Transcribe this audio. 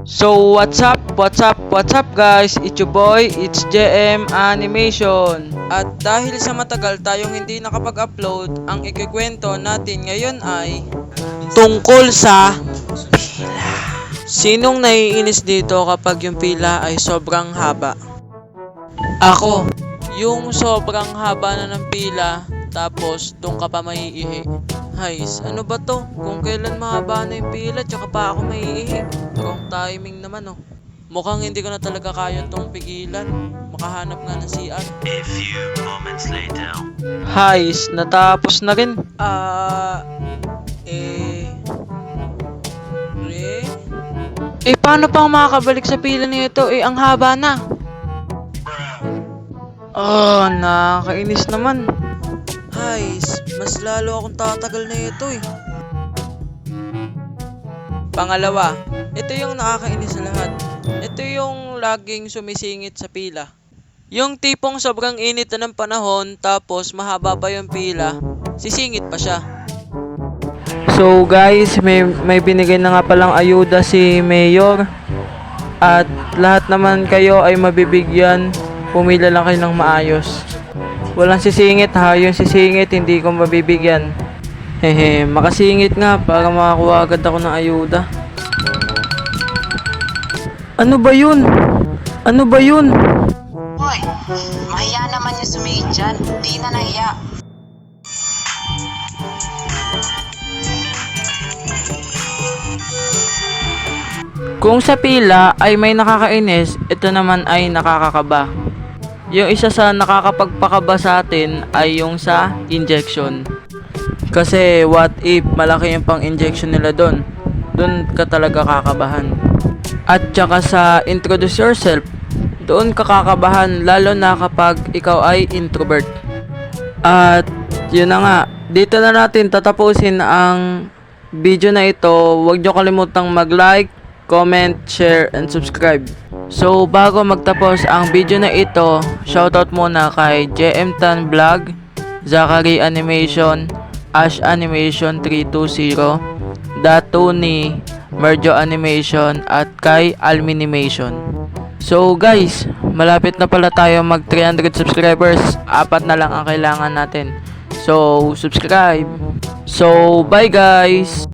So what's up guys, it's your boy, it's JM Animation. At dahil sa matagal tayong hindi nakapag-upload, ang ikikwento natin ngayon ay tungkol sa pila. Sinong naiinis dito kapag yung pila ay sobrang haba? Ako, yung sobrang haba na ng pila tapos doon ka pa maiihi. Hays, ano ba to? Kung kailan mahaba na yung pila tsaka pa ako maiihi. Wrong timing naman oh. Mukhang hindi ko na talaga kaya tong pigilan. Makahanap nga ng CR. A few moments later. Hays, natapos na rin. Paano pa ako makakabalik sa pila nito? Ang haba na. Nakakainis naman. Hays, mas lalo akong tatagal na ito Pangalawa, ito yung nakakainis sa lahat. Ito yung laging sumisingit sa pila. Yung tipong sobrang init na ng panahon tapos mahaba pa yung pila, sisingit pa siya. So guys, may binigay na nga palang ayuda si Mayor. At lahat naman kayo ay mabibigyan. Pumila lang kayo ng maayos. Walang sisingit ha, yung sisingit hindi ko mabibigyan. Makasingit nga para makakuha agad ako ng ayuda. Ano ba yun? Hoy, mahiya naman yung sumingit dyan. Di na nahiya. Kung sa pila ay may nakakainis, ito naman ay nakakakaba. Yung isa sa nakakapagpakaba sa atin ay yung sa injection. Kasi what if malaki yung pang injection nila doon? Doon ka talaga kakabahan. At saka sa introduce yourself, doon ka kakabahan lalo na kapag ikaw ay introvert. At yun na nga, dito na natin tatapusin ang video na ito. Huwag nyo kalimutang mag-like, comment, share, and subscribe. So bago magtapos ang video na ito, shoutout muna kay JM Tan Vlog, Zachary Animation, Ash Animation 320, Datuni, Merjo Animation, at kay Alminimation. So guys, malapit na pala tayo mag 300 subscribers. 4 na lang ang kailangan natin. So subscribe. So bye guys.